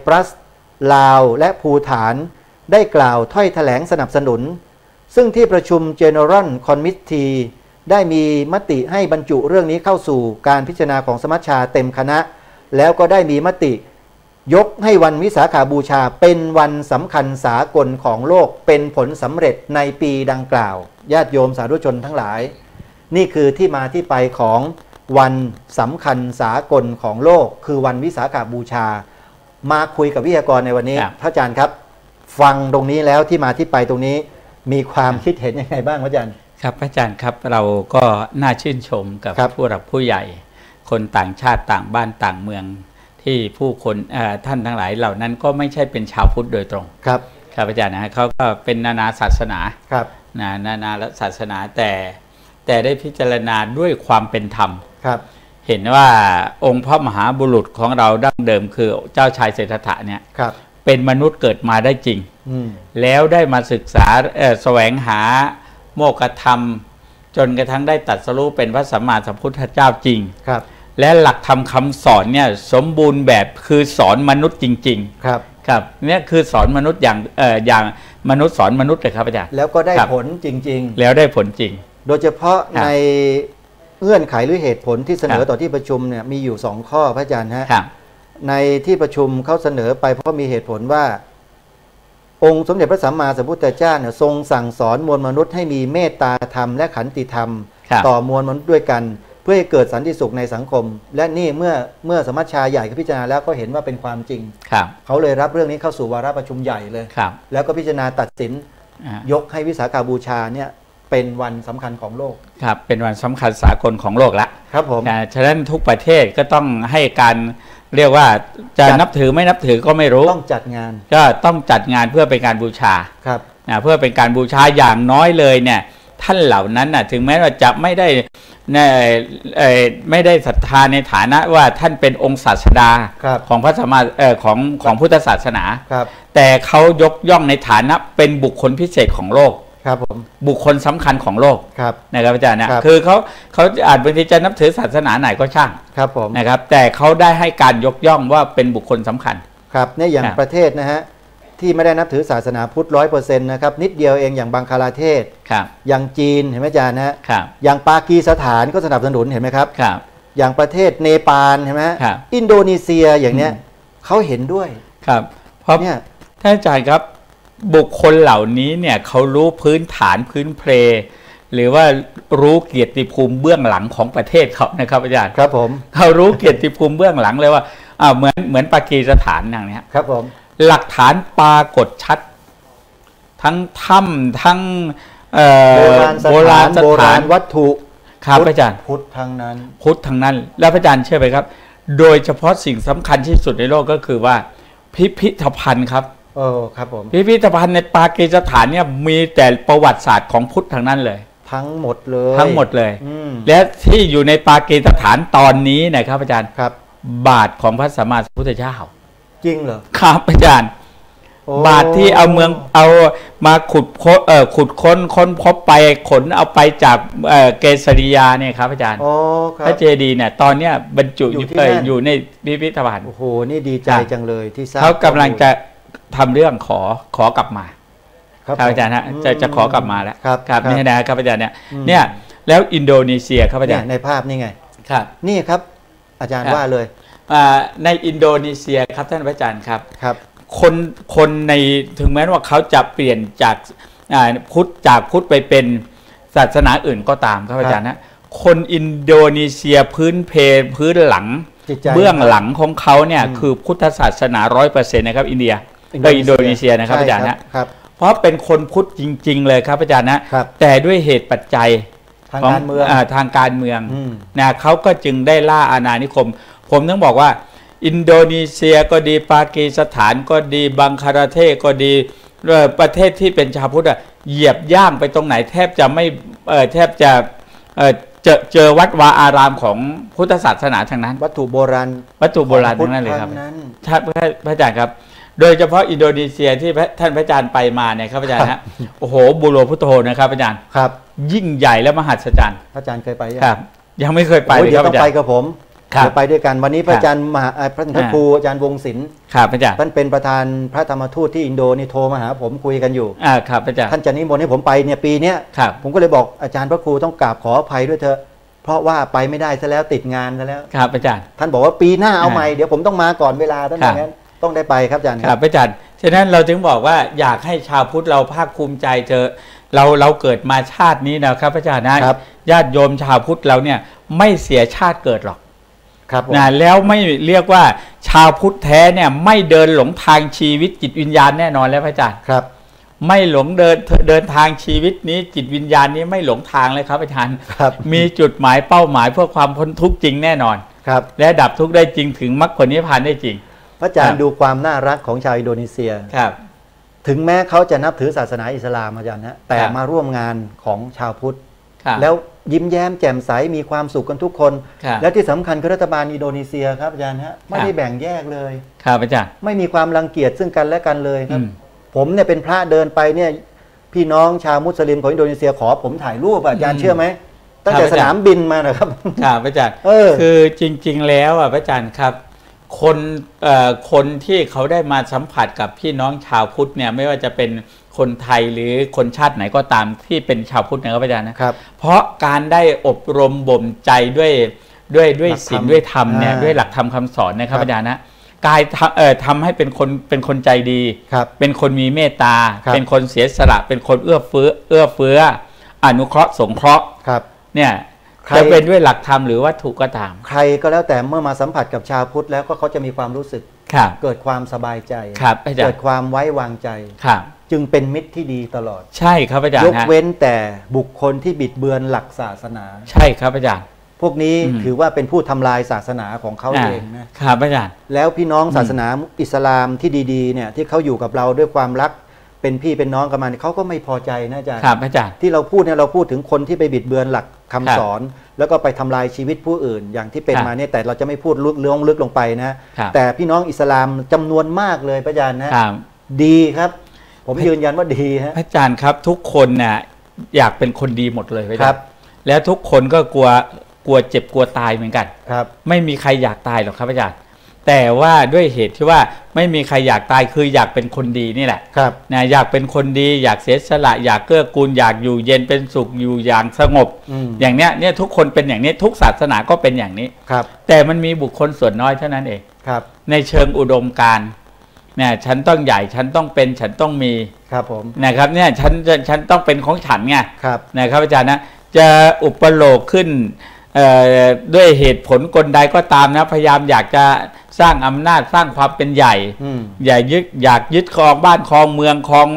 ปรัสลาวและภูฏานได้กล่าวถ้อยแถลงสนับสนุนซึ่งที่ประชุม General Committee ได้มีมติให้บรรจุเรื่องนี้เข้าสู่การพิจารณาของสมัชชาเต็มคณะแล้วก็ได้มีมติยกให้วันวิสาขบูชาเป็นวันสำคัญสากลของโลกเป็นผลสำเร็จในปีดังกล่าวญาติโยมสาธุชนทั้งหลายนี่คือที่มาที่ไปของวันสำคัญสากลของโลกคือวันวิสาขบูชามาคุยกับวิทยากรในวันนี้พระอาจารย์ครับฟังตรงนี้แล้วที่มาที่ไปตรงนี้มีความคิดเห็นยังไงบ้างพระอาจารย์ครับพระอาจารย์ครับเราก็น่าชื่นชมกับผู้หลักผู้ใหญ่คนต่างชาติต่างบ้านต่างเมืองที่ผู้คนท่านทั้งหลายเหล่านั้นก็ไม่ใช่เป็นชาวพุทธโดยตรงครับครับอาจารย์นะเขาก็เป็นนานาศาสนาครับนานาศาสนาแต่ได้พิจารณาด้วยความเป็นธรรมครับเห็นว่าองค์พระมหาบุรุษของเราดั้งเดิมคือเจ้าชายสิทธัตถะเนี่ยเป็นมนุษย์เกิดมาได้จริงแล้วได้มาศึกษาแสวงหาโมกขธรรมจนกระทั่งได้ตรัสรู้เป็นพระสัมมาสัมพุทธเจ้าจริงครับและหลักธรรมคำสอนเนี่ยสมบูรณ์แบบคือสอนมนุษย์จริงๆครับครับเนี่ยคือสอนมนุษย์อย่างมนุษย์สอนมนุษย์เลยครับอาจารย์แล้วก็ได้ผลจริงๆแล้วได้ผลจริงโดยเฉพาะในเงื่อนไขหรือเหตุผลที่เสนอต่อที่ประชุมเนี่ยมีอยู่2ข้อพระอาจารย์ฮะในที่ประชุมเขาเสนอไปเพราะมีเหตุผลว่าองค์สมเด็จพระสัมมาสัมพุทธเจ้าเนี่ยทรงสั่งสอนมวลมนุษย์ให้มีเมตตาธรรมและขันติธรรมต่อมวลมนุษย์ด้วยกันเพื่อให้เกิดสันติสุขในสังคมและนี่เมื่อสมัชชาใหญ่เขาพิจารณาแล้วก็เห็นว่าเป็นความจริงเขาเลยรับเรื่องนี้เข้าสู่วาระประชุมใหญ่เลยแล้วก็พิจารณาตัดสินยกให้วิสาขบูชาเนี่ยเป็นวันสำคัญของโลกครับเป็นวันสำคัญสากลของโลกละครับผมฉะนั้นทุกประเทศก็ต้องให้การเรียกว่าจะนับถือไม่นับถือก็ไม่รู้ต้องจัดงานก็ต้องจัดงานเพื่อเป็นการบูชาครับเพื่อเป็นการบูชาอย่างน้อยเลยเนี่ยท่านเหล่านั้นน่ะถึงแม้ว่าจะไม่ได้ศรัทธาในฐานะว่าท่านเป็นองค์ศาสดาของพระสัมมาของพุทธศาสนาแต่เขายกย่องในฐานะเป็นบุคคลพิเศษของโลกครับผมบุคคลสำคัญของโลกนะครับอาจารย์นะคือเขาอาจบางทีจะนับถือศาสนาไหนก็ช่างครับผมนะครับแต่เขาได้ให้การยกย่องว่าเป็นบุคคลสำคัญครับในอย่างประเทศนะฮะที่ไม่ได้นับถือศาสนาพุทธ 100% นะครับนิดเดียวเองอย่างบังคลาเทศอย่างจีนเห็นไหมอาจารย์นะอย่างปากีสถานก็สนับสนุนเห็นไหมครับอย่างประเทศเนปาลเห็นไหมอินโดนีเซียอย่างเนี้ยเขาเห็นด้วยครับเพราะเนี่ยท่านอาจารย์ครับบุคคลเหล่านี้เนี่ยเขารู้พื้นฐานพื้นเพลหรือว่ารู้เกียรติภูมิเบื้องหลังของประเทศเขานะครับอาจารย์ครับผมเขารู้เกียรติภูมิเบื้องหลังเลยว่าเหมือนปากีสถานอย่างนี้ครับผมหลักฐานปรากฏชัดทั้งถ้ำทั้งโบราณสถานวัตถุครับอาจารย์พุทธทั้งนั้นแล้วอาจารย์เชื่อไหมครับโดยเฉพาะสิ่งสำคัญที่สุดในโลกก็คือว่าพิพิธภัณฑ์ครับครับผมพิพิธภัณฑ์ในปากีสถานเนี่ยมีแต่ประวัติศาสตร์ของพุทธทั้งนั้นเลยทั้งหมดเลยและที่อยู่ในปากีสถานตอนนี้นะครับอาจารย์ครับบาทของพระสัมมาสัมพุทธเจ้าจริงเหรอครับอาจารย์บาทที่เอามาขุดค้นพบไปขนเอาไปจากเกษริยาเนี่ยครับอาจารย์พระเจดีย์เนี่ยตอนเนี้ยบรรจุอยู่ในพิพิธภัณฑ์โอ้โหนี่ดีใจจังเลยที่ทราบเขากำลังจะทำเรื่องขอกลับมาครับอาจารย์ฮะจะขอกลับมาแล้วครับนี่นะครับอาจารย์เนี่ยแล้วอินโดนีเซียครับอาจารย์ในภาพนี่ไงครับนี่ครับอาจารย์ว่าเลยในอินโดนีเซียครับท่านอาจารย์ครับคนในถึงแม้ว่าเขาจะเปลี่ยนจากพุทธไปเป็นศาสนาอื่นก็ตามครับอาจารย์นะคนอินโดนีเซียพื้นหลังเบื้องหลังของเขาเนี่ยคือพุทธศาสนา 100% นะครับอินโดนีเซียนะครับอาจารย์นะเพราะเป็นคนพุทธจริงๆเลยครับอาจารย์นะแต่ด้วยเหตุปัจจัยทางการเมืองนะเขาก็จึงได้ล่าอาณานิคมผมต้องบอกว่าอินโดนีเซียก็ดีปากีสถานก็ดีบังคลาเทศก็ดีประเทศที่เป็นชาวพุทธเหยียบย่างไปตรงไหนแทบจะเจอวัดวาอารามของพุทธศาสนาทั้งนั้นวัตถุโบราณทั้งนั้นเลยครับพระอาจารย์ครับโดยเฉพาะอินโดนีเซียที่ท่านพระอาจารย์ไปมาเนี่ยครับอาจารย์ฮะโอ้โหบูโรพุทโธนะครับอาจารย์ครับยิ่งใหญ่และมหัศจรรย์พระอาจารย์เคยไปครับยังไม่เคยไปเลยครับอาจารย์ต้องไปกับผม เดี๋ยวไปด้วยกันวันนี้พระอาจารย์พระครูอาจารย์วงศิลป์ครับอาจารย์ท่านเป็นประธานพระธรรมทูตที่อินโดนี่โทรมาหาผมคุยกันอยู่ครับอาจารย์ท่านจะนิมนต์ให้ผมไปเนี่ยปีนี้ผมก็เลยบอกอาจารย์พระครูต้องกราบขออภัยด้วยเถอะเพราะว่าไปไม่ได้ซะแล้วติดงานซะแล้วครับอาจารย์ท่านบอกว่าปีหน้าเอาใหม่เดี๋ยวผมต้องมาก่อนเวลาท่านอย่างนั้นต้องได้ไปครับอาจารย์ครับอาจารย์ฉะนั้นเราจึงบอกว่าอยากให้ชาวพุทธเราภาคภูมิใจเจอเราเกิดมาชาตินี้นะครับอาจารย์นะญาติโยมชาวพุทธเราเนี่ยไม่เสียชาติเกิดหรอกนะแล้วไม่เรียกว่าชาวพุทธแท้เนี่ยไม่เดินหลงทางชีวิตจิตวิญญาณแน่นอนแล้วพระอาจารย์ครับไม่หลงเดินทางชีวิตนี้จิตวิญญาณนี้ไม่หลงทางเลยครับอาจารย์มีจุดหมายเป้าหมายเพื่อความพ้นทุกข์จริงแน่นอนครับและดับทุกข์ได้จริงถึงมรรคผลนิพพานได้จริงพระอาจารย์ดูความน่ารักของชาวอินโดนีเซียครับถึงแม้เขาจะนับถือศาสนาอิสลามอาจารย์นะแต่มาร่วมงานของชาวพุทธแล้วยิ้มแย้มแจ่มใสมีความสุขกันทุกคนและที่สำคัญคือรัฐบาลอินโดนีเซียครับอาจารย์ฮะไม่ได้แบ่งแยกเลยครับอาจารย์ไม่มีความรังเกียจซึ่งกันและกันเลยครับผมเนี่ยเป็นพระเดินไปเนี่ยพี่น้องชาวมุสลิมของอินโดนีเซียขอผมถ่ายรูปอาจารย์เชื่อไหมตั้งแต่สนามบินมานะครับครับอาจารย์คือจริงๆแล้วอ่ะอาจารย์ครับคนที่เขาได้มาสัมผัสกับพี่น้องชาวพุทธเนี่ยไม่ว่าจะเป็นคนไทยหรือคนชาติไหนก็ตามที่เป็นชาวพุทธนะครับอาจารย์นะครับเพราะการได้อบรมบ่มใจด้วยศีลด้วยธรรมเนี่ยด้วยหลักธรรมคำสอนนะครับอาจารย์นะกายทำให้เป็นคนใจดีเป็นคนมีเมตตาเป็นคนเสียสละเป็นคนเอื้อเฟื้ออนุเคราะห์สงเคราะห์เนี่ยจะเป็นด้วยหลักธรรมหรือวัตถุก็ตามใครก็แล้วแต่เมื่อมาสัมผัสกับชาวพุทธแล้วก็เขาจะมีความรู้สึกเกิดความสบายใจเกิดความไว้วางใจจึงเป็นมิตรที่ดีตลอดใช่ครับอาจารย์ยกเว้นแต่บุคคลที่บิดเบือนหลักศาสนาใช่ครับอาจารย์พวกนี้ถือว่าเป็นผู้ทำลายศาสนาของเขาเองนะครับอาจารย์แล้วพี่น้องศาสนาอิสลามที่ดีๆเนี่ยที่เขาอยู่กับเราด้วยความรักเป็นพี่เป็นน้องกันมาเขาก็ไม่พอใจนะอาจารย์ครับอาจารย์ที่เราพูดเนี่ยเราพูดถึงคนที่ไปบิดเบือนหลักคำสอนแล้วก็ไปทำลายชีวิตผู้อื่นอย่างที่เป็นมาเนี่ยแต่เราจะไม่พูดลึกลงไปนะแต่พี่น้องอิสลามจำนวนมากเลยพระอาจารย์นะดีครับผมยืนยันว่าดีฮะพระอาจารย์ครับทุกคนน่ะอยากเป็นคนดีหมดเลยครับแล้วทุกคนก็กลัวเจ็บกลัวตายเหมือนกันครับไม่มีใครอยากตายหรอกครับอาจารย์แต่ว่าด้วยเหตุที่ว่าไม่มีใครอยากตายคืออยากเป็นคนดีนี่แหละนะอยากเป็นคนดีอยากเสียสละอยากเกื้อกูลอยากอยู่เย็นเป็นสุขอยู่อย่างสงบอย่างเนี้ยทุกคนเป็นอย่างนี้ทุกศาสนาก็เป็นอย่างนี้แต่มันมีบุคคลส่วนน้อยเท่านั้นเองในเชิงอุดมการณ์เนี่ยฉันต้องใหญ่ฉันต้องเป็นฉันต้องมีครับผมนะครับเนี่ยฉันต้องเป็นของฉันไงนะครับอาจารย์นะจะอุปโลกขึ้นด้วยเหตุผลกลใดก็ตามนะพยายามอยากจะสร้างอำนาจสร้างความเป็นใหญ่อยากยึดครองบ้านครองเมืองครอง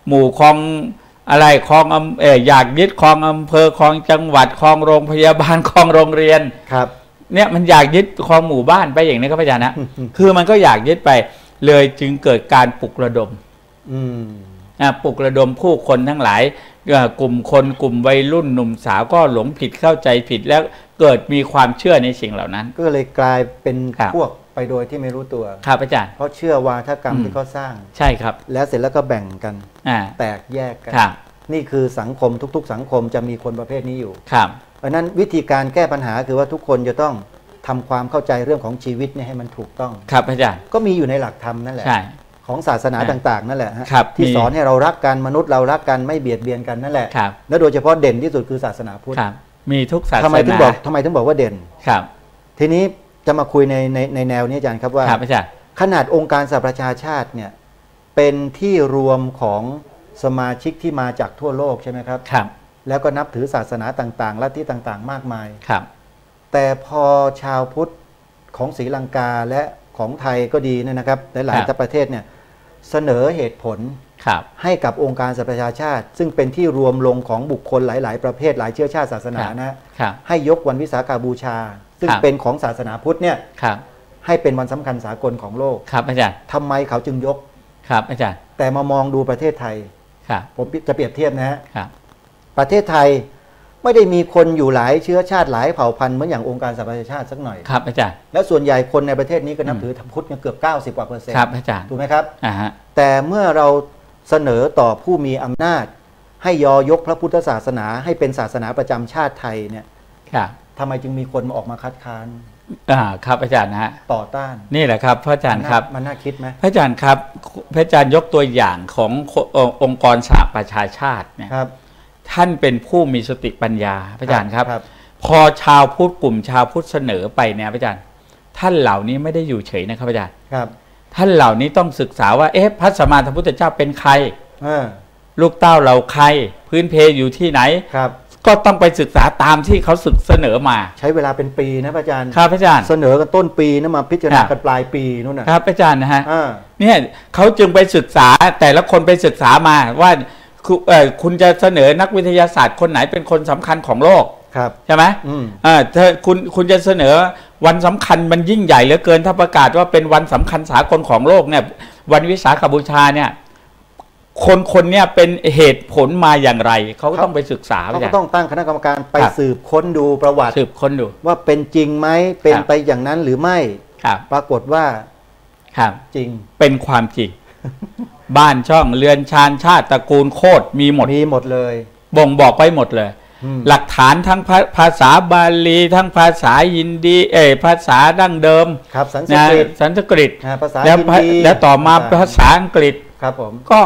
หมู่ครองอะไรครองอยากยึดครองอำเภอครองจังหวัดครองโรงพยาบาลครองโรงเรียนครับเนี่ยมันอยากยึดครองหมู่บ้านไปอย่างนี้ครับอาจารย์นะคือมันก็อยากยึดไปเลยจึงเกิดการปลุกระดมปลุกระดมผู้คนทั้งหลายกลุ่มคนกลุ่มวัยรุ่นหนุ่มสาวก็หลงผิดเข้าใจผิดแล้วเกิดมีความเชื่อในสิ่งเหล่านั้นก็เลยกลายเป็นพวกไปโดยที่ไม่รู้ตัวครับอาจารย์เพราะเชื่อวาทกรรมที่เขาสร้างใช่ครับแล้วเสร็จแล้วก็แบ่งกันแตกแยกกันนี่คือสังคมทุกๆสังคมจะมีคนประเภทนี้อยู่ครับเพราะนั้นวิธีการแก้ปัญหาคือว่าทุกคนจะต้องทำความเข้าใจเรื่องของชีวิตให้มันถูกต้องครับอาจารย์ก็มีอยู่ในหลักธรรมนั่นแหละของศาสนาต่างๆนั่นแหละที่สอนให้เรารักกันมนุษย์เรารักกันไม่เบียดเบียนกันนั่นแหละและโดยเฉพาะเด่นที่สุดคือศาสนาพุทธมีทุกศาสนาทำไมถึงบอกว่าเด่นครับทีนี้จะมาคุยในแนวนี้อาจารย์ครับว่าขนาดองค์การสหประชาชาติเนี่ยเป็นที่รวมของสมาชิกที่มาจากทั่วโลกใช่ไหมครับแล้วก็นับถือศาสนาต่างๆลัทธิต่างๆมากมายแต่พอชาวพุทธของศรีลังกาและของไทยก็ดีนะครับหลายๆประเทศเนี่ยเสนอเหตุผลให้กับองค์การสหประชาชาติซึ่งเป็นที่รวมลงของบุคคลหลายๆประเภทหลายเชื้อชาติศาสนานะให้ยกวันวิสาขบูชาซึ่งเป็นของศาสนาพุทธเนี่ยให้เป็นวันสำคัญสากลของโลกครับอาจารย์ทำไมเขาจึงยกครับอาจารย์แต่มามองดูประเทศไทยผมจะเปรียบเทียบนะฮะประเทศไทยไม่ได้มีคนอยู่หลายเชื้อชาติหลายเผ่าพันธุ์เหมือนอย่างองค์การสหประชาชาติสักหน่อยครับอาจารย์และส่วนใหญ่คนในประเทศนี้ก็นับถือพุทธเกือบ90%กว่าครับอาจารย์ถูกไหมครับแต่เมื่อเราเสนอต่อผู้มีอำนาจให้ยกพระพุทธศาสนาให้เป็นศาสนาประจำชาติไทยเนี่ยทำไมจึงมีคนมาออกมาคัดค้าน ครับอาจารย์นะฮะต่อต้านนี่แหละครับพระอาจารย์ครับมันน่าคิดไหมพระอาจารย์ครับพระอาจารย์ยกตัวอย่างขององค์กรสหประชาชาติเนี่ยท่านเป็นผู้มีสติปัญญาพระอาจารย์ครับพอชาวพุทธกลุ่มชาวพุทธเสนอไปเนี่ยพระอาจารย์ท่านเหล่านี้ไม่ได้อยู่เฉยนะครับพระอาจารย์ท่านเหล่านี้ต้องศึกษาว่าพระสัมมาสัมพุทธเจ้าเป็นใครลูกเต้าเราใครพื้นเพอยู่ที่ไหนก็ต้องไปศึกษาตามที่เขาเสนอมาใช้เวลาเป็นปีนะพระอาจารย์ครับพระอาจารย์เสนอกันต้นปีนะมาพิจารณากันปลายปีนู่นนะครับพระอาจารย์นะฮะเนี่ยเขาจึงไปศึกษาแต่ละคนไปศึกษามาว่าคุณจะเสนอนักวิทยาศาสตร์คนไหนเป็นคนสำคัญของโลกใช่ไหมถ้าคุณจะเสนอวันสำคัญมันยิ่งใหญ่เหลือเกินถ้าประกาศว่าเป็นวันสำคัญสากลของโลกเนี่ยวันวิสาขบูชาเนี่ยคนเนี่ยเป็นเหตุผลมาอย่างไรเขาก็ต้องไปศึกษาเขาก็ต้องตั้งคณะกรรมการไปสืบค้นดูประวัติสืบค้นดูว่าเป็นจริงไหมเป็นไปอย่างนั้นหรือไม่ปรากฏว่าจริงเป็นความจริงบ้านช่องเรือนชานชาติตระกูลโคตรมีหมดเลยบ่งบอกไปหมดเลยหลักฐานทั้งภาษาบาลีทั้งภาษายินดีภาษาดั้งเดิมสันสกฤตภาษายินดีแล้วต่อมาภาษาอังกฤษครับผมก็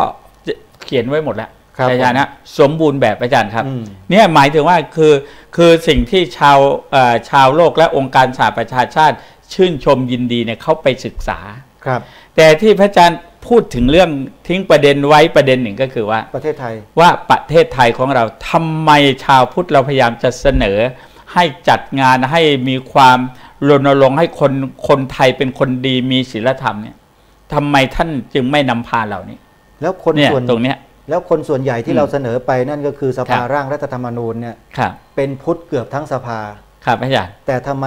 เขียนไว้หมดแล้วอาจารย์นะสมบูรณ์แบบอาจารย์ครับเนี่ยหมายถึงว่าคือสิ่งที่ชาวโลกและองค์การสหประชาชาติชื่นชมยินดีเนี่ยเขาไปศึกษาครับแต่ที่พระอาจารย์พูดถึงเรื่องทิ้งประเด็นไว้ประเด็นหนึ่งก็คือว่าประเทศไทยว่าประเทศไทยของเราทำไมชาวพุทธเราพยายามจะเสนอให้จัดงานให้มีความรณรงค์ให้คนไทยเป็นคนดีมีศีลธรรมเนี่ยทำไมท่านจึงไม่นำพาเหล่านี้แล้วคนส่วนตรงเนี้ยแล้วคนส่วนใหญ่ที่เราเสนอไปนั่นก็คือสภาร่างรัฐธรรมนูญเนี่ยเป็นพุทธเกือบทั้งสภาครับอาจารย์แต่ทำไม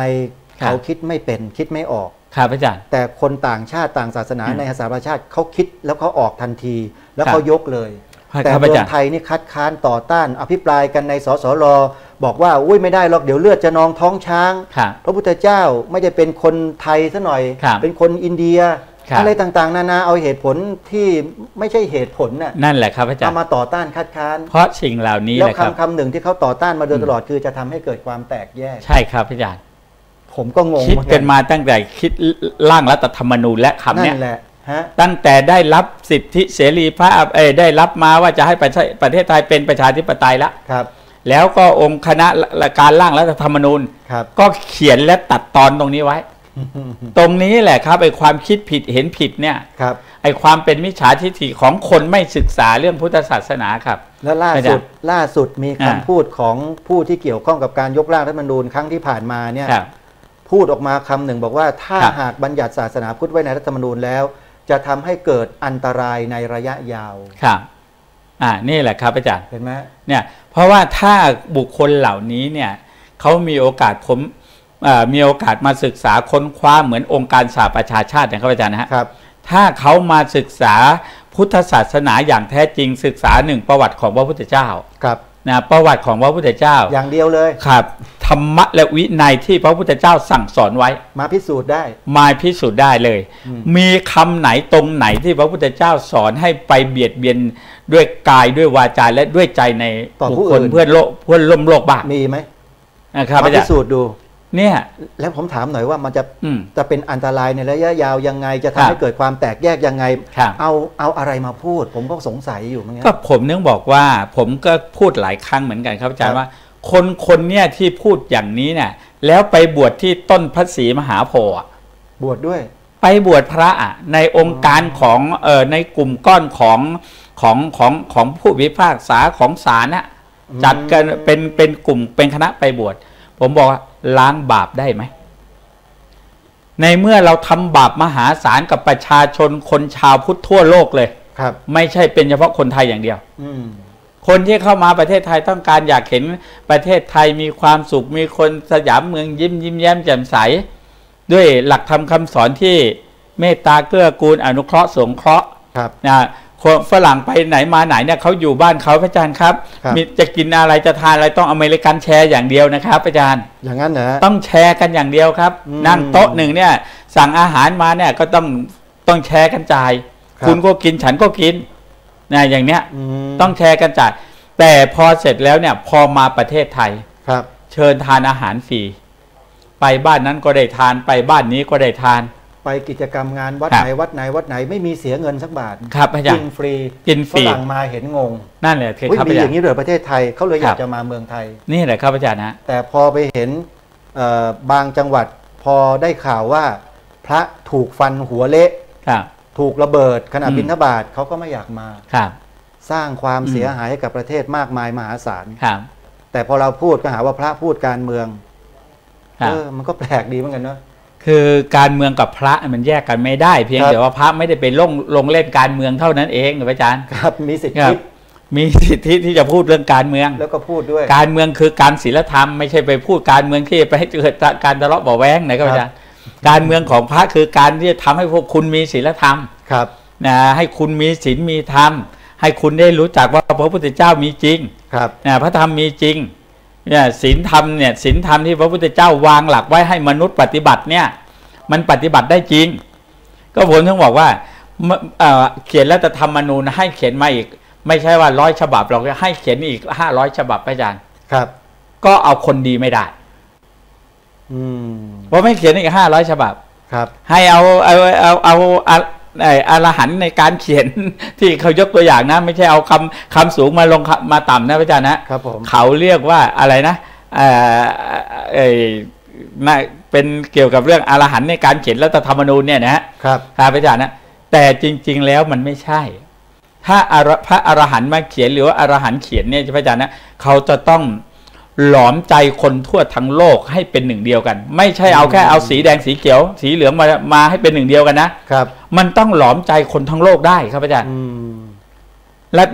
เขาคิดไม่เป็นคิดไม่ออกครับอาจารย์แต่คนต่างชาติต่างศาสนาในสหประชาชาติเขาคิดแล้วเขาออกทันทีแล้วเขายกเลยแต่เมืองไทยนี่คัดค้านต่อต้านอภิปรายกันในสสรบอกว่าอุ้ยไม่ได้หรอกเดี๋ยวเลือดจะนองท้องช้างพระพุทธเจ้าไม่ได้เป็นคนไทยซะหน่อยเป็นคนอินเดียอะไรต่างๆนานาเอาเหตุผลที่ไม่ใช่เหตุผลนั่นแหละครับอาจารย์เอามาต่อต้านคัดค้านเพราะสิ่งเหล่านี้แล้วคำหนึ่งที่เขาต่อต้านมาโดยตลอดคือจะทำให้เกิดความแตกแยกใช่ครับอาจารย์ผมก็งงคิดกันมาตั้งแต่คิดร่างรัฐธรรมนูญและคำนี้นั่นแหละตั้งแต่ได้รับสิทธิเสรีภาพได้รับมาว่าจะให้ประเทศไทยเป็นประชาธิปไตยแล้วแล้วก็องค์คณะการร่างรัฐธรรมนูญก็เขียนและตัดตอนตรงนี้ไว้ตรงนี้แหละครับไอ้ความคิดผิดเห็นผิดเนี่ยไอ้ความเป็นมิจฉาทิฏฐิของคนไม่ศึกษาเรื่องพุทธศาสนาครับและล่าสุดมีคำพูดของผู้ที่เกี่ยวข้องกับการยกร่างรัฐธรรมนูญครั้งที่ผ่านมาเนี่ยพูดออกมาคำหนึ่งบอกว่าถ้าหากบัญญัติศาสนาพุทธไว้ในรัฐธรรมนูญแล้วจะทำให้เกิดอันตรายในระยะยาวครับนี่แหละครับอาจารย์เห็นไหมเนี่ยเพราะว่าถ้าบุคคลเหล่านี้เนี่ยเขามีโอกาสมีโอกาสมาศึกษาค้นคว้าเหมือนองค์การสหประชาชาตินะครับอาจารย์นะครับถ้าเขามาศึกษาพุทธศาสนาอย่างแท้จริงศึกษาหนึ่งประวัติของพระพุทธเจ้าครับนะประวัติของพระพุทธเจ้าอย่างเดียวเลยครับธรรมะและวินัยที่พระพุทธเจ้าสั่งสอนไว้มาพิสูจน์ได้เลยมีคำไหนตรงไหนที่พระพุทธเจ้าสอนให้ไปเบียดเบียนด้วยกายด้วยวาจาและด้วยใจในบุคคลเพื่อนร่วมโลกบ้างมีไหมนะครับมาพิสูจน์ดูเนี่ยแล้วผมถามหน่อยว่ามันจะเป็นอันตรายในระยะยาวยังไงจะทำให้เกิดความแตกแยกยังไงเอาอะไรมาพูดผมก็สงสัยอยู่เหมือนกันก็ผมนึกบอกว่าผมก็พูดหลายครั้งเหมือนกันครับอาจารย์ว่าคนเนี่ยที่พูดอย่างนี้เนี่ยแล้วไปบวชที่ต้นพระศรีมหาโพธิ์บวชด้วยไปบวชพระในองค์การของในกลุ่มก้อนของผู้พิพากษาของศาลน่ะจัดกันเป็นกลุ่มเป็นคณะไปบวชผมบอกว่าล้างบาปได้ไหมในเมื่อเราทำบาปมหาศาลกับประชาชนคนชาวพุทธทั่วโลกเลยครับไม่ใช่เป็นเฉพาะคนไทยอย่างเดียวคนที่เข้ามาประเทศไทยต้องการอยากเห็นประเทศไทยมีความสุขมีคนสยามเมืองยิ้มแย้มแจ่มใสด้วยหลักธรรมคำสอนที่เมตตาเกื้อกูลอนุเคราะห์สงเคราะห์นะคนฝรั่งไปไหนมาไหนเนี่ยเขาอยู่บ้านเขาพระอาจารย์ครับมีจะกินอะไรจะทานอะไรต้องอเมริกันแชร์อย่างเดียวนะครับอาจารย์อย่างนั้นนะต้องแชร์กันอย่างเดียวครับนั่งโต๊ะหนึ่งเนี่ยสั่งอาหารมาเนี่ยก็ต้องแชร์กันจ่ายคุณก็กินฉันก็กินนะอย่างเนี้ยต้องแชร์กันจ่ายแต่พอเสร็จแล้วเนี่ยพอมาประเทศไทยครับเชิญทานอาหารฟรี ไปบ้านนั้นก็ได้ทานไปบ้านนี้ก็ได้ทานไปกิจกรรมงานวัดไหนวัดไหนไม่มีเสียเงินสักบาทครับอาจารย์กินฟรีฝรั่งมาเห็นงงนั่นแหละคือครับมีอย่างนี้เลยประเทศไทยเขาเลยอยากจะมาเมืองไทยนี่แหละครับอาจารย์นะแต่พอไปเห็นบางจังหวัดพอได้ข่าวว่าพระถูกฟันหัวเละถูกระเบิดขณะบิณฑบาตเขาก็ไม่อยากมาสร้างความเสียหายให้กับประเทศมากมายมหาศาลแต่พอเราพูดก็หาว่าพระพูดการเมืองมันก็แปลกดีเหมือนกันเนาะคือการเมืองกับพระมันแยกกันไม่ได้เพียงแต่ว่าพระไม่ได้ไปลงเล่นการเมืองเท่านั้นเองอาจารย์ครับมีสิทธิที่จะพูดเรื่องการเมืองแล้วก็พูดด้วยการเมืองคือการศีลธรรมไม่ใช่ไปพูดการเมืองที่ไปให้เกิดการทะเลาะเบาะแว้งนะครับอาจารย์การเมืองของพระคือการที่จะทำให้พวกคุณมีศีลธรรมครับนะให้คุณมีศีลมีธรรมให้คุณได้รู้จักว่าพระพุทธเจ้ามีจริงครับนะพระธรรมมีจริงเนี่ยศีลธรรมเนี่ยศีลธรรมที่พระพุทธเจ้าวางหลักไว้ให้มนุษย์ปฏิบัติเนี่ยมันปฏิบัติได้จริงก็ผมถึงบอกว่าเขียนรัฐธรรมนูญให้เขียนมาอีกไม่ใช่ว่า100 ฉบับหรอกให้เขียนอีก500 ฉบับอาจารย์ครับก็เอาคนดีไม่ได้เพราะไม่เขียนอีก500 ฉบับครับให้เอาอรหันต์ในการเขียนที่เขายกตัวอย่างนะไม่ใช่เอาคำสูงมาลงมาต่ำนะอาจารย์นะครับผมเขาเรียกว่าอะไรนะเป็นเกี่ยวกับเรื่องอรหันต์ในการเขียนรัฐธรรมนูญเนี่ยนะครับอาจารย์นะแต่จริงๆแล้วมันไม่ใช่ถ้าพระอรหันต์มาเขียนหรือว่าอรหันต์เขียนเนี่ยอาจารย์นะเขาจะต้องหลอมใจคนทั่วทั้งโลกให้เป็นหนึ่งเดียวกันไม่ใช่เอาแค่เอาสีแดงสีเขียวสีเหลืองมาให้เป็นหนึ่งเดียวกันนะครับมันต้องหลอมใจคนทั้งโลกได้ครับอาจารย์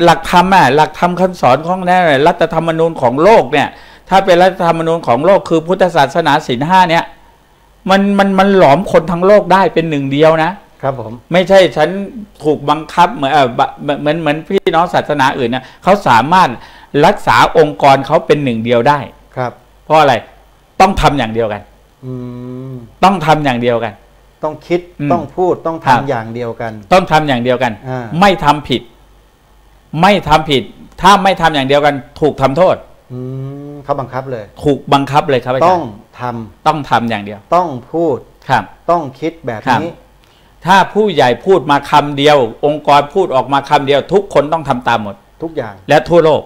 หลักธรรมหลักธรรมคำสอนของรัฐธรรมนูญของโลกเนี่ยถ้าเป็นรัฐธรรมนูญของโลกคือพุทธศาสนาศีล 5เนี่ยมันหลอมคนทั้งโลกได้เป็นหนึ่งเดียวนะครับผมไม่ใช่ฉันถูกบังคับเหมือนพี่น้องศาสนาอื่นนะเขาสามารถรักษาองค์กรเขาเป็นหนึ่งเดียวได้ครับเพราะอะไรต้องทำอย่างเดียวกันต้องทำอย่างเดียวกันต้องคิดต้องพูดต้องทำอย่างเดียวกันต้องทำอย่างเดียวกันไม่ทำผิดไม่ทำผิดถ้าไม่ทำอย่างเดียวกันถูกทำโทษเขาบังคับเลยถูกบังคับเลยครับต้องทำอย่างเดียวต้องพูดครับต้องคิดแบบนี้ถ้าผู้ใหญ่พูดมาคำเดียวองค์กรพูดออกมาคำเดียวทุกคนต้องทำตามหมดทุกอย่างและทั่วโลก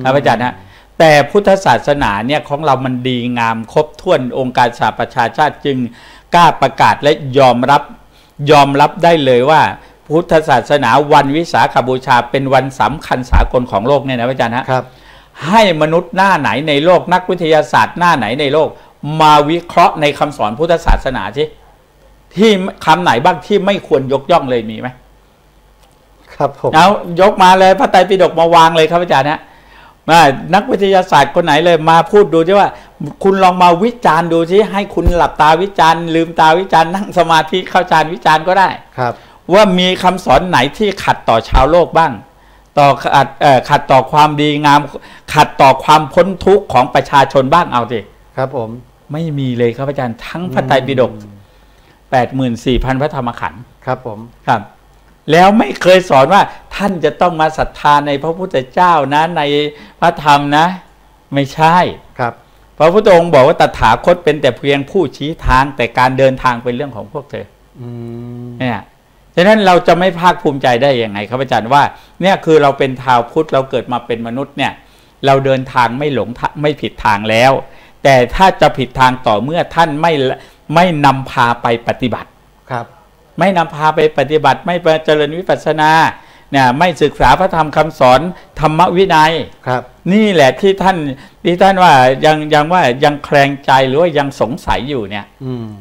ครับอาจารย์นะแต่พุทธศาสนาเนี่ยของเรามันดีงามครบถ้วนองค์การสหประชาชาติจึงกล้าประกาศและยอมรับได้เลยว่าพุทธศาสนาวันวิสาขบูชาเป็นวันสำคัญสากลของโลกเนี่ยนะอาจารย์นะครับให้มนุษย์หน้าไหนในโลกนักวิทยาศาสตร์หน้าไหนในโลกมาวิเคราะห์ในคำสอนพุทธศาสนาที่คำไหนบ้างที่ไม่ควรยกย่องเลยมีไหมครับผมเอายกมาเลยพระไตรปิฎกมาวางเลยครับอาจารย์นะนักวิทยาศาสตร์คนไหนเลยมาพูดดูสิว่าคุณลองมาวิจารณ์ดูสิให้คุณหลับตาวิจารณ์ลืมตาวิจารณ์นั่งสมาธิเข้าฌานวิจารณ์ก็ได้ครับว่ามีคำสอนไหนที่ขัดต่อชาวโลกบ้างขัดต่อความดีงามขัดต่อความพ้นทุกข์ของประชาชนบ้างเอาสิครับผมไม่มีเลยครับอาจารย์ทั้งพระไตรปิฎก84,000 พระธรรมขันธ์ครับผมครับแล้วไม่เคยสอนว่าท่านจะต้องมาศรัทธาในพระพุทธเจ้านะในพระธรรมนะไม่ใช่ครับพระพุทธองค์บอกว่าตถาคตเป็นแต่เพียงผู้ชี้ทางแต่การเดินทางเป็นเรื่องของพวกเธอเนี่ยฉะนั้นเราจะไม่ภาคภูมิใจได้ยังไงครับอาจารย์ว่าเนี่ยคือเราเป็นชาวพุทธเราเกิดมาเป็นมนุษย์เนี่ยเราเดินทางไม่หลงไม่ผิดทางแล้วแต่ถ้าจะผิดทางต่อเมื่อท่านไม่นำพาไปปฏิบัติครับไม่นำพาไปปฏิบัติไม่เจริญวิปัสสนาเนี่ยไม่ศึกษาพระธรรมคำสอนธรรมวินัยครับนี่แหละที่ท่านว่ายังแคลงใจหรือว่ายังสงสัยอยู่เนี่ย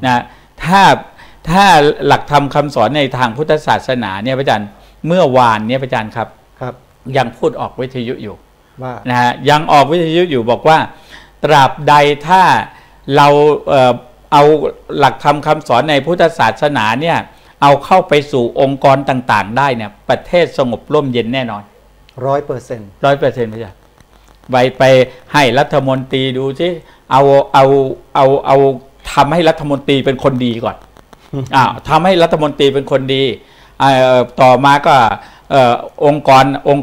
นะถ้าหลักธรรมคำสอนในทางพุทธศาสนาเนี่ยพระอาจารย์เมื่อวานเนี่ยพระอาจารย์ครับยังพูดออกวิทยุอยู่นะฮะยังออกวิทยุอยู่บอกว่าตราบใดถ้าเราเอาหลักธรรมคำสอนในพุทธศาสนาเนี่ยเอาเข้าไปสู่องค์กรต่างๆได้เนี่ยประเทศสงบร่มเย็นแน่นอน100% พระอาจารย์ไปให้รัฐมนตรีดูสิเอาทำให้รัฐมนตรีเป็นคนดีก่อนทำให้รัฐมนตรีเป็นคนดีต่อมาก็ องค์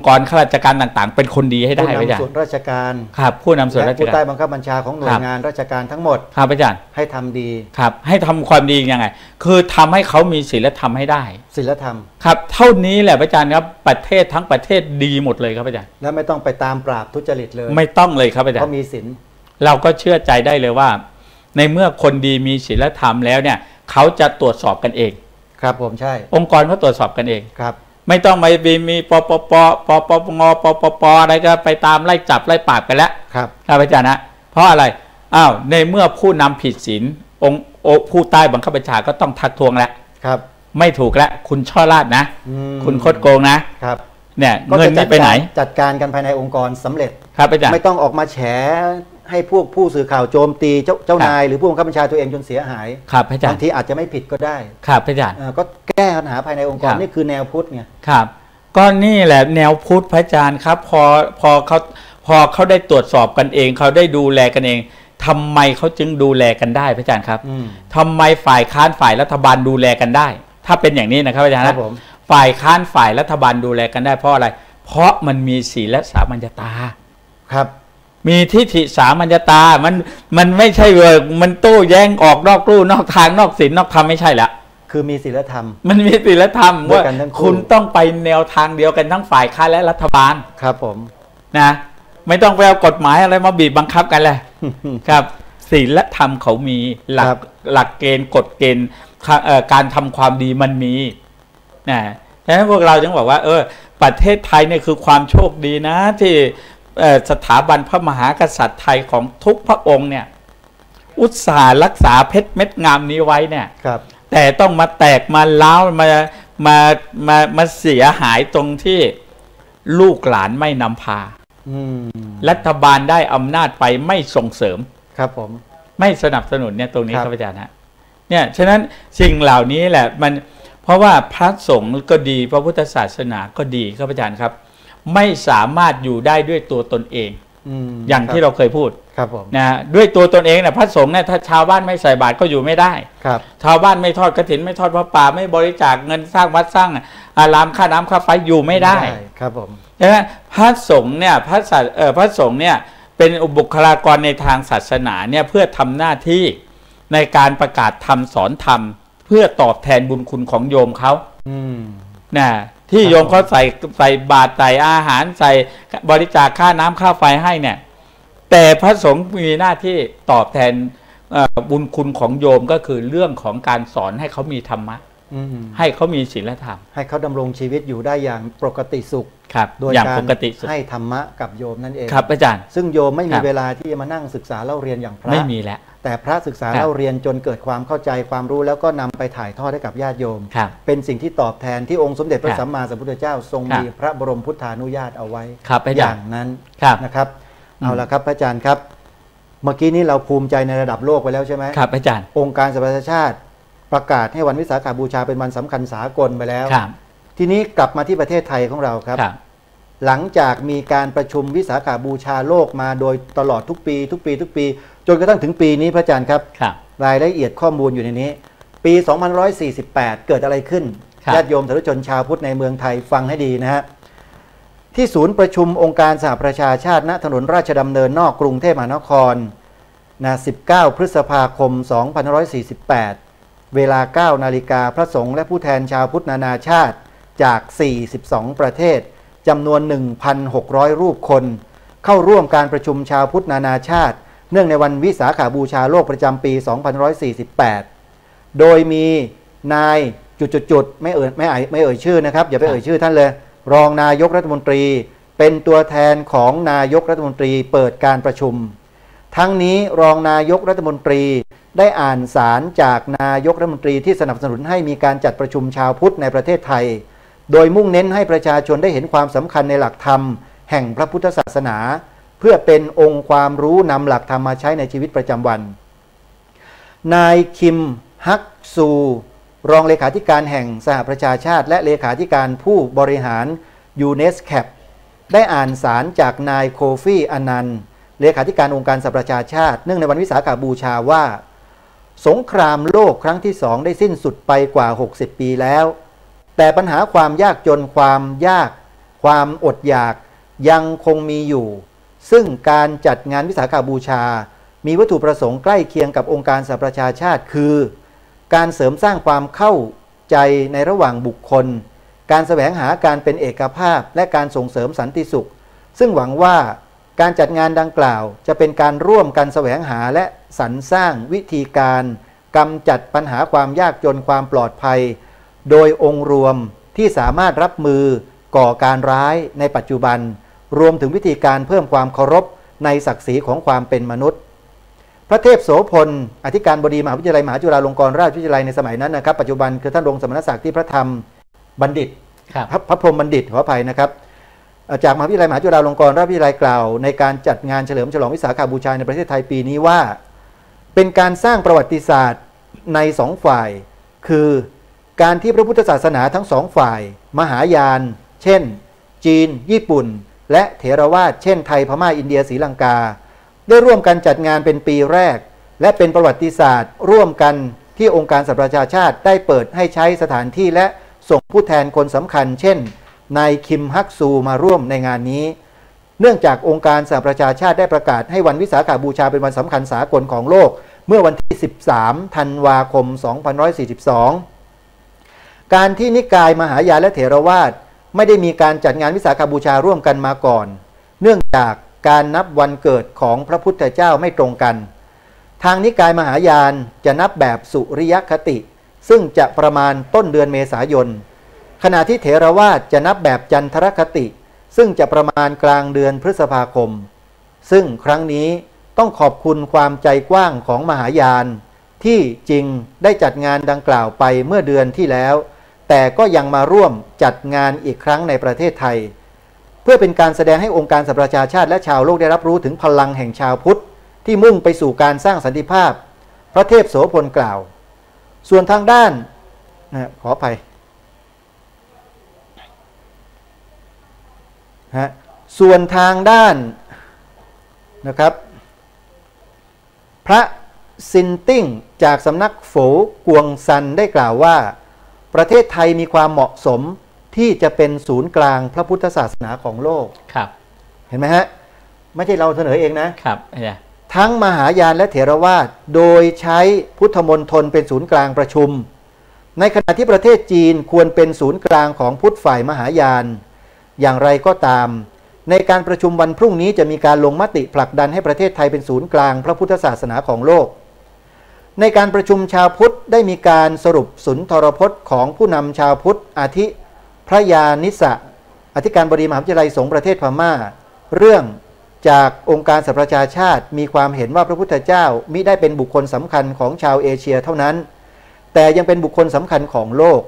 กรข้าราชการต่างๆเป็นคนดีให้ได้ผู้นำส่วนราชการครับผู้นำส่วนราชการผู้ใต้บังคับบัญชาของหน่วยงานราชการทั้งหมดครับอาจารย์ให้ทำดีครับให้ทำความดียังไงคือทำให้เขามีศีลธรรมให้ได้ศีลธรรมครับเท่านี้แหละอาจารย์ครับประเทศทั้งประเทศดีหมดเลยครับอาจารย์แล้วไม่ต้องไปตามปราบทุจริตเลยไม่ต้องเลยครับอาจารย์เขามีศีลเราก็เชื่อใจได้เลยว่าในเมื่อคนดีมีศีลธรรมแล้วเนี่ยเขาจะตรวจสอบกันเองครับผมใช่องค์กรเขาตรวจสอบกันเองครับไม่ต้องมีปปปปปงปปอะไรก็ไปตามไล่จับไล่ปราบกันแล้วครับอาจารย์นะเพราะอะไรในเมื่อผู้นำผิดศีลองค์ผู้ใต้บังคับบัญชาก็ต้องทักท้วงแล้วครับไม่ถูกแล้วคุณช่อราดนะคุณคดโกงนะครับเนี่ยเงินนี่ไปไหนจัดการกันภายในองค์กรสำเร็จครับอาจารย์ไม่ต้องออกมาแฉให้พวกผู้สื่อข่าวโจมตีเจ้านายหรือผู้บังคับบัญชาตัวเองจนเสียหายครับอาจารย์บางทีอาจจะไม่ผิดก็ได้ครับอาจารย์ก็แก้ปัญหาภายในองค์กรนี่คือแนวพุทธไงครับก็นี่แหละแนวพุทธพระอาจารย์ครับพอเขาได้ตรวจสอบกันเองเขาได้ดูแลกันเองทำไมเขาจึงดูแลกันได้พระอาจารย์ครับทำไมฝ่ายค้านฝ่ายรัฐบาลดูแลกันได้ถ้าเป็นอย่างนี้นะครับอาจารย์นะฝ่ายค้านฝ่ายรัฐบาลดูแลกันได้เพราะอะไรเพราะมันมีศีลและสามัญญาตาครับมีทิฏฐิสามัญญาตามันไม่ใช่มันโต้แย้งออกนอกลู่นอกทางนอกศีลนอกธรรมไม่ใช่ละคือมีศีลธรรมมันมีศีลธรรมว่าคุณต้องไปแนวทางเดียวกันทั้งฝ่ายค้านและรัฐบาลครับผมนะไม่ต้องไปเอากฎหมายอะไรมาบีบบังคับกันเลยครับศีลธรรมเขามีหลักเกณฑ์กฎเกณฑ์การทำความดีมันมีนะฉะนั้นพวกเราจึงบอกว่าประเทศไทยเนี่ยคือความโชคดีนะที่สถาบันพระมหากษัตริย์ไทยของทุกพระองค์เนี่ยอุตส่าห์รักษาเพชรเม็ดงามนี้ไว้เนี่ยแต่ต้องมาแตกมาล้าวมาเสียหายตรงที่ลูกหลานไม่นำพารัฐบาลได้อำนาจไปไม่ส่งเสริมครับผมไม่สนับสนุนเนี่ยตรงนี้ครับอาจารย์ฮะเนี่ยฉะนั้นสิ่งเหล่านี้แหละมันเพราะว่าพระสงฆ์ก็ดีพระพุทธศาสนาก็ดีครับอาจารย์ครับไม่สามารถอยู่ได้ด้วยตัวตนเองอย่างที่เราเคยพูดครับผมนะด้วยตัวตนเองนะพระสงฆ์เนี่ยถ้าชาวบ้านไม่ใส่บาตรก็อยู่ไม่ได้ครับชาวบ้านไม่ทอดกฐินไม่ทอดพระป่าไม่บริจาคเงินสร้างวัดสร้างอารามค่าน้ำค่าไฟอยู่ไม่ได้ครับผมนะพระสงฆ์เนี่ยพระสงฆ์เนี่ยเป็นบุคลากรในทางศาสนาเนี่ยเพื่อทำหน้าที่ในการประกาศธรรมสอนธรรมเพื่อตอบแทนบุญคุณของโยมเขานะที่โยมเขาใส่บาตรใส่อาหารใส่บริจาคค่าน้ำค่าไฟให้เนี่ยแต่พระสงฆ์มีหน้าที่ตอบแทนบุญคุณของโยมก็คือเรื่องของการสอนให้เขามีธรรมะให้เขามีศีลธรรมให้เขาดำรงชีวิตอยู่ได้อย่างปกติสุขโดยการให้ธรรมะกับโยมนั่นเองครับอาจารย์ซึ่งโยมไม่มีเวลาที่จะมานั่งศึกษาเล่าเรียนอย่างพระไม่มีแล้วแต่พระศึกษาเล่าเรียนจนเกิดความเข้าใจความรู้แล้วก็นำไปถ่ายทอดให้กับญาติโยมเป็นสิ่งที่ตอบแทนที่องค์สมเด็จพระสัมมาสัมพุทธเจ้าทรงมีพระบรมพุทธานุญาตเอาไว้อย่างนั้นนะครับเอาละครับพระอาจารย์ครับเมื่อกี้นี้เราภูมิใจในระดับโลกไปแล้วใช่ไหมครับอาจารย์องค์การสหประชาชาติประกาศให้วันวิสาขบูชาเป็นวันสำคัญสากลไปแล้วทีนี้กลับมาที่ประเทศไทยของเราครับหลังจากมีการประชุมวิสาขบูชาโลกมาโดยตลอดทุกปีจนกระทั่งถึงปีนี้พระอาจารย์ครับรายละเอียดข้อมูลอยู่ในนี้ปี 2148 เกิดอะไรขึ้นญาติโยมสาธุชนชาวพุทธในเมืองไทยฟังให้ดีนะฮะที่ศูนย์ประชุมองค์การสหประชาชาติณถนนราชดำเนินนอกกรุงเทพมหานคร19 พฤษภาคม 2548 เวลา 9 นาฬิกาพระสงฆ์และผู้แทนชาวพุทธนานาชาติจาก 42 ประเทศจำนวน 1,600 รูปคนเข้าร่วมการประชุมชาวพุทธนานาชาติเนื่องในวันวิสาขบูชาโลกประจำปี 2548 โดยมีนายจุดๆไม่เอ่ยชื่อนะครับอย่าไปเอ่ยชื่อท่านเลยรองนายกรัฐมนตรีเป็นตัวแทนของนายกรัฐมนตรีเปิดการประชุมทั้งนี้รองนายกรัฐมนตรีได้อ่านสารจากนายกรัฐมนตรีที่สนับสนุนให้มีการจัดประชุมชาวพุทธในประเทศไทยโดยมุ่งเน้นให้ประชาชนได้เห็นความสำคัญในหลักธรรมแห่งพระพุทธศาสนาเพื่อเป็นองค์ความรู้นำหลักธรรมมาใช้ในชีวิตประจำวันนายคิมฮักซูรองเลขาธิการแห่งสหประชาชาติและเลขาธิการผู้บริหารยูเนสแคปได้อ่านสารจากนายโคฟี่อนันต์เลขาธิการองค์การสหประชาชาติเนื่องในวันวิสาขบูชาว่าสงครามโลกครั้งที่2ได้สิ้นสุดไปกว่า60 ปีแล้ว แต่ปัญหาความยากจนความยากความอดอยากยังคงมีอยู่ซึ่งการจัดงานวิสาขบูชามีวัตถุประสงค์ใกล้เคียงกับองค์การสหประชาชาติคือการเสริมสร้างความเข้าใจในระหว่างบุคคลการแสวงหาการเป็นเอกภาพและการส่งเสริมสันติสุขซึ่งหวังว่าการจัดงานดังกล่าวจะเป็นการร่วมกันแสวงหาและสรรสร้างวิธีการกำจัดปัญหาความยากจนความปลอดภัยโดยองค์รวมที่สามารถรับมือก่อการร้ายในปัจจุบันรวมถึงวิธีการเพิ่มความเคารพในศักดิ์ศรีของความเป็นมนุษย์พระเทพโสพลอธิการบดีมหาวิทยาลัยมหาจุฬาลงกรณราชวิทยาลัยในสมัยนั้นนะครับปัจจุบันคือท่านรงค์สมณศักดิ์ที่พระธรรมบัณฑิตพระพรหมบัณฑิตขออภัยนะครับจากมหาวิทยาลัยมหาจุฬาลงกรณราชวิทยาลัยกล่าวในการจัดงานเฉลิมฉลองวิสาขบูชาในประเทศไทยปีนี้ว่าเป็นการสร้างประวัติศาสตร์ในสองฝ่ายคือการที่พระพุทธศาสนาทั้งสองฝ่ายมหายานเช่นจีนญี่ปุ่นและเถรวาทเช่นไทยพม่าอินเดียศรีลังกาได้ร่วมกันจัดงานเป็นปีแรกและเป็นประวัติศาสตร์ร่วมกันที่องค์การสหประชาชาติได้เปิดให้ใช้สถานที่และส่งผู้แทนคนสำคัญเช่นนายคิมฮักซูมาร่วมในงานนี้เนื่องจากองค์การสหประชาชาติได้ประกาศให้วันวิสาขบูชาเป็นวันสำคัญสากลของโลกเมื่อวันที่13ธันวาคม2542การที่นิกายมหายานและเถรวาทไม่ได้มีการจัดงานวิสาขบูชาร่วมกันมาก่อนเนื่องจากการนับวันเกิดของพระพุทธเจ้าไม่ตรงกันทางนิกายมหายานจะนับแบบสุริยคติซึ่งจะประมาณต้นเดือนเมษายนขณะที่เถรวาทจะนับแบบจันทรคติซึ่งจะประมาณกลางเดือนพฤษภาคมซึ่งครั้งนี้ต้องขอบคุณความใจกว้างของมหายานที่จริงได้จัดงานดังกล่าวไปเมื่อเดือนที่แล้วแต่ก็ยังมาร่วมจัดงานอีกครั้งในประเทศไทยเพื่อเป็นการแสดงให้องค์การสหประชาชาติและชาวโลกได้รับรู้ถึงพลังแห่งชาวพุทธที่มุ่งไปสู่การสร้างสันติภาพพระเทพโสพลกล่าวส่วนทางด้านขออภัยส่วนทางด้านนะครับพระซินติ้งจากสำนักโฝกวงซันได้กล่าวว่าประเทศไทยมีความเหมาะสมที่จะเป็นศูนย์กลางพระพุทธศาสนาของโลกครับเห็นไหมฮะไม่ใช่เราเสนอเองนะครับทั้งมหายานและเถรวาทโดยใช้พุทธมณฑลเป็นศูนย์กลางประชุมในขณะที่ประเทศจีนควรเป็นศูนย์กลางของพุทธฝ่ายมหายานอย่างไรก็ตามในการประชุมวันพรุ่งนี้จะมีการลงมติผลักดันให้ประเทศไทยเป็นศูนย์กลางพระพุทธศาสนาของโลกในการประชุมชาวพุทธได้มีการสรุปสุนทรพจน์ของผู้นำชาวพุทธอาทิพระยานิสะอธิการบดีมหาวิทยาลัยสงฆ์ประเทศพม่าเรื่องจากองค์การสหประชาชาติมีความเห็นว่าพระพุทธเจ้ามิได้เป็นบุคคลสำคัญของชาวเอเชียเท่านั้นแต่ยังเป็นบุคคลสำคัญของโลก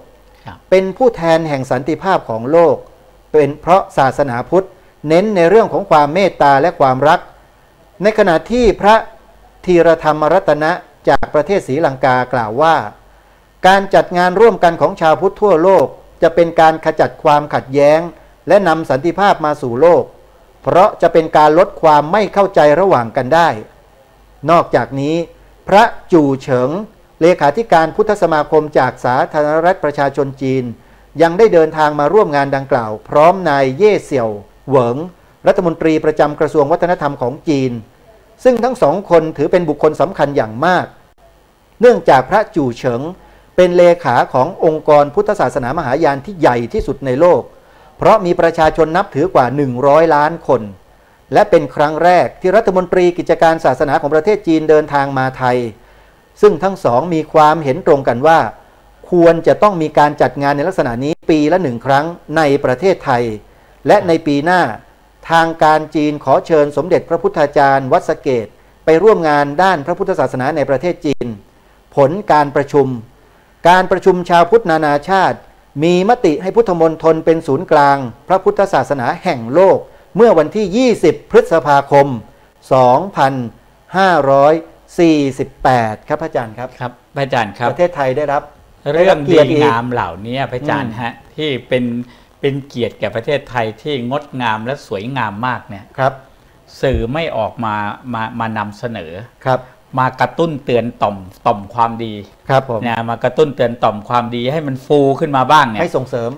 เป็นผู้แทนแห่งสันติภาพของโลกเป็นเพราะศาสนาพุทธเน้นในเรื่องของความเมตตาและความรักในขณะที่พระธีรธรรมรัตนะจากประเทศศรีลังกากล่าวว่าการจัดงานร่วมกันของชาวพุทธทั่วโลกจะเป็นการขจัดความขัดแย้งและนำสันติภาพมาสู่โลกเพราะจะเป็นการลดความไม่เข้าใจระหว่างกันได้นอกจากนี้พระจู่เฉิงเลขาธิการพุทธสมาคมจากสาธารณรัฐประชาชนจีนยังได้เดินทางมาร่วมงานดังกล่าวพร้อมนายเย่เสี่ยวเหวิงรัฐมนตรีประจำกระทรวงวัฒนธรรมของจีนซึ่งทั้งสองคนถือเป็นบุคคลสำคัญอย่างมากเนื่องจากพระจู่เฉิงเป็นเลขาขององค์กรพุทธศาสนามหายานที่ใหญ่ที่สุดในโลกเพราะมีประชาชนนับถือกว่า100 ล้านคนและเป็นครั้งแรกที่รัฐมนตรีกิจการศาสนาของประเทศจีนเดินทางมาไทยซึ่งทั้งสองมีความเห็นตรงกันว่าควรจะต้องมีการจัดงานในลักษณะนี้ปีละ1 ครั้งในประเทศไทยและในปีหน้าทางการจีนขอเชิญสมเด็จพระพุทธาจารย์วัดสะเกษไปร่วมงานด้านพระพุทธศาสนาในประเทศจีนผลการประชุมชาวพุทธนานาชาติมีมติให้พุทธมณฑลเป็นศูนย์กลางพระพุทธศาสนาแห่งโลกเมื่อวันที่20 พฤษภาคม 2548 ครับพระอาจารย์ครับครับพระอาจารย์ครับประเทศไทยได้รับเรื่องดีงามเหล่านี้พระอาจารย์ฮะที่เป็นเกียรติแก่ประเทศไทยที่งดงามและสวยงามมากเนี่ยครับสื่อไม่ออกมานำเสนอครับ มากระตุ้นเตือนต่อมความดีครับผมเนี่ยมากระตุ้นเตือนต่อมความดีให้มันฟูขึ้นมาบ้างเนี่ยไม่ส่งเสริม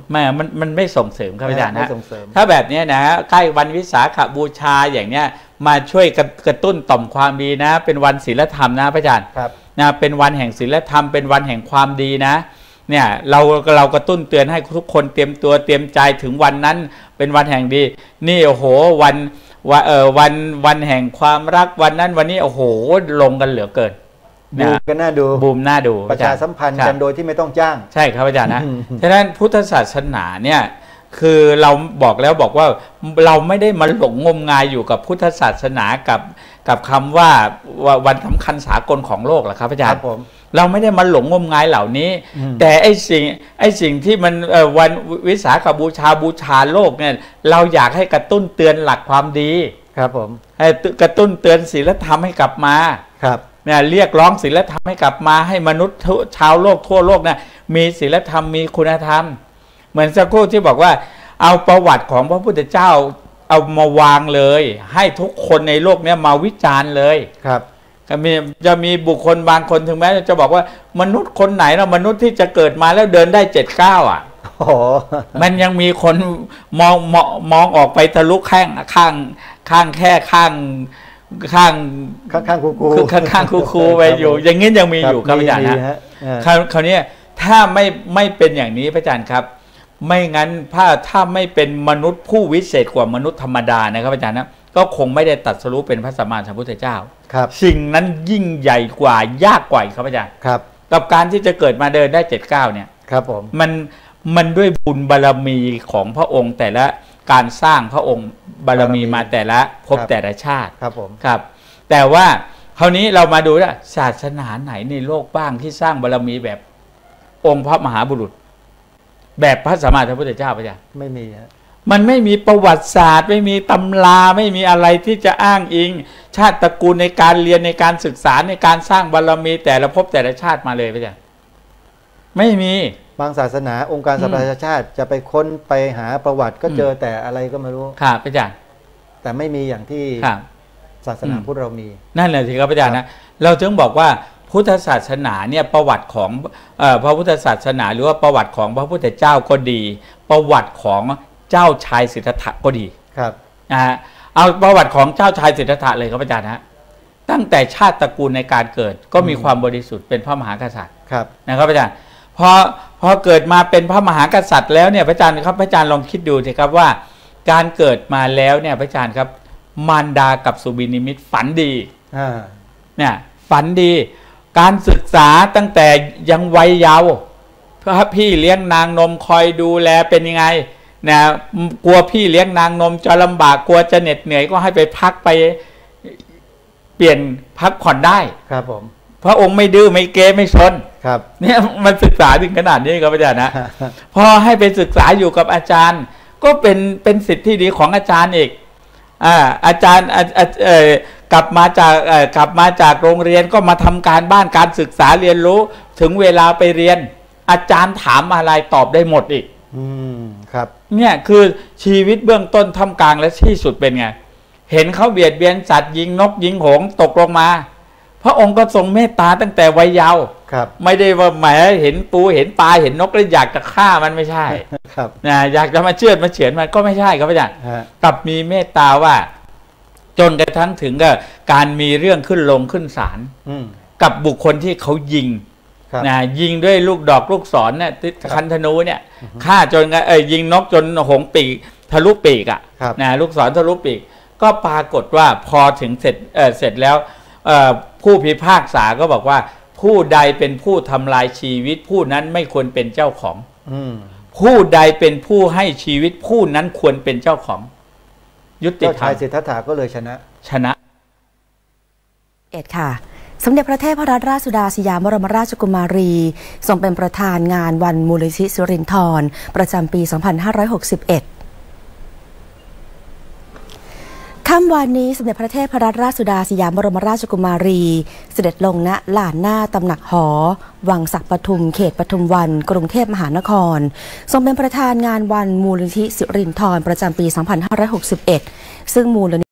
มันไม่ส่งเสริมครับอาจารย์นะถ้าแบบนี้นะใกล้วันวิสาขบูชาอย่างเนี้ยมาช่วยกระตุ้นต่อมความดีนะเป็นวันศีลธรรมนะอาจารย์นะเป็นวันแห่งศีลธรรมเป็นวันแห่งความดีนะเนี่ยเรากระตุ้นเตือนให้ทุกคนเตรียมตัวเตรียมใจถึงวันนั้นเป็นวันแห่งดีนี่โอ้โหวันแห่งความรักวันนั้นวันนี้โอ้โหลงกันเหลือเกินบูมกันน่าดูบูมน่าดูประชาสัมพันธ์กันโดยที่ไม่ต้องจ้างใช่ครับอาจารย์นะฉะนั้นพุทธศาสนาเนี่ยคือเราบอกว่าเราไม่ได้มาหลงงมงายอยู่กับพุทธศาสนากับคำว่าวันสำคัญสากลของโลกหรอกครับอาจารย์เราไม่ได้มาหลงงมงายเหล่านี้แต่ไอ้สิ่งที่มันวันวิสาขบูชาโลกเนี่ยเราอยากให้กระตุ้นเตือนหลักความดีครับผมให้กระตุ้นเตือนศีลธรรมให้กลับมาครับเนี่ยเรียกร้องศีลธรรมให้กลับมาให้มนุษย์ชาวโลกทั่วโลกเนี่ยมีศีลธรรมมีคุณธรรมเหมือนสักครู่ที่บอกว่าเอาประวัติของพระพุทธเจ้าเอามาวางเลยให้ทุกคนในโลกนี้มาวิจารณ์เลยครับจะมีบุคคลบางคนถึงแม้จะบอกว่ามนุษย์คนไหนนะมนุษย์ที่จะเกิดมาแล้วเดินได้7 ก้าวอ่ะมันยังมีคนมองออกไปทะลุข้างแค่ข้างคูไปอยู่อย่างนี้ยังมีอยู่ครับอาจารย์นะคราวนี้ถ้าไม่เป็นอย่างนี้พระอาจารย์ครับไม่งั้นถ้าไม่เป็นมนุษย์ผู้วิเศษกว่ามนุษย์ธรรมดานะครับอาจารย์นะก็คงไม่ได้ตรัสรู้เป็นพระสัมมาสัมพุทธเจ้าสิ่งนั้นยิ่งใหญ่กว่ายากกว่าครับอาจารย์ครับกับการที่จะเกิดมาเดินได้7 ก้าวเนี่ยครับผมมันด้วยบุญบารมีของพระองค์แต่ละการสร้างพระองค์บารมีมาแต่ละภพแต่ละชาติครับผมครับแต่ว่าคราวนี้เรามาดูว่าศาสนาไหนในโลกบ้างที่สร้างบารมีแบบองค์พระมหาบุรุษแบบพระสัมมาสัมพุทธเจ้าพระเจ้าไม่มีมันไม่มีประวัติศาสตร์ไม่มีตำราไม่มีอะไรที่จะอ้างอิงชาติตระกูลในการเรียนในการศึกษาในการสร้างบารมีแต่ละภพแต่ละชาติมาเลยพระเจ้าไม่มีบางศาสนาองค์การสหประชาชาติจะไปค้นไปหาประวัติก็เจอแต่อะไรก็ไม่รู้ค่ะพระเจ้าแต่ไม่มีอย่างที่ศาสนาพุทธเรามีนั่นแหละสิครับพระเจ้านะเราจึงบอกว่าพุทธศาสนาเนี่ยประวัติของพระพุทธศาสนาหรือว่าประวัติของพระพุทธเจ้าก็ดีประวัติของเจ้าชายสิทธัตถะก็ดีครับเอาประวัติของเจ้าชายสิทธัตถะเลยครับอาจารย์ฮะตั้งแต่ชาติตระกูลในการเกิดก็มีความบริสุทธิ์เป็นพระมหากษัตริย์นะครับอาจารย์พอเกิดมาเป็นพระมหากษัตริย์แล้วเนี่ยพระอาจารย์ครับพระอาจารย์ลองคิดดูสิครับว่าการเกิดมาแล้วเนี่ยพระอาจารย์ครับมารดากับสุบินิมิตฝันดีเนี่ยฝันดีการศึกษาตั้งแต่ยังวัยเยาว์พระพี่เลี้ยงนางนมคอยดูแลเป็นยังไงนะกลัวพี่เลี้ยงนางนมจะลำบากกลัวจะเหน็ดเหนื่อยก็ให้ไปพักไปเปลี่ยนพักผ่อนได้ครับผมพระองค์ไม่ดื้อไม่เกไม่ซนครับเนี่ยมันศึกษาถึงขนาดนี้ครับอาจารย์นะพอให้ไปศึกษาอยู่กับอาจารย์ก็เป็นสิทธิที่ดีของอาจารย์อีกอาจารย์กลับมาจากโรงเรียนก็มาทำการบ้านการศึกษาเรียนรู้ถึงเวลาไปเรียนอาจารย์ถามอะไรตอบได้หมดอีกครับเนี่ยคือชีวิตเบื้องต้นท่ามกลางและที่สุดเป็นไงเห็นเขาเบียดเบียนสัตว์ยิงนกยิงหงส์ตกลงมาพระองค์ก็ทรงเมตตาตั้งแต่วัยเยาว์ไม่ได้ว่าแหมเห็นปูเห็นปลาเห็นนกแล้วอยากจะฆ่ามันไม่ใช่ครับนะอยากจะมาเชือดมาเฉือนมันก็ไม่ใช่ครับอาจารย์กลับมีเมตตาว่าจนกระทั่งถึงกับการมีเรื่องขึ้นลงขึ้นศาลกับบุคคลที่เขายิงนะยิงด้วยลูกดอกลูกศรเนี่ยคันธนูเนี่ยฆ่าจนยิงนกจนหงปีกทะลุปีกนะลูกศรทะลุปีกก็ปรากฏว่าพอถึงเสร็จแล้วผู้พิพากษาก็บอกว่าผู้ใดเป็นผู้ทำลายชีวิตผู้นั้นไม่ควรเป็นเจ้าของผู้ใดเป็นผู้ให้ชีวิตผู้นั้นควรเป็นเจ้าของยุติธรรมเจ้าชายสิทธัตถะก็เลยชนะค่ะสมเด็จพระเทพรัตนราชสุดาสยามบรมราชกุมารีทรงเป็นประธานงานวันมูลนิธิสิรินธรประจำปี 2561ค่ำวันนี้สมเด็จพระเทพรัตนราชสุดาสยามบรมราชกุมารีเสด็จลงณลานหน้าตำหนักหอวังศักดิ์ปทุมเขตปทุมวันกรุงเทพมหานครทรงเป็นประธานงานวันมูลนิธิสิรินธรประจำปี 2561ซึ่งมูลนิธิ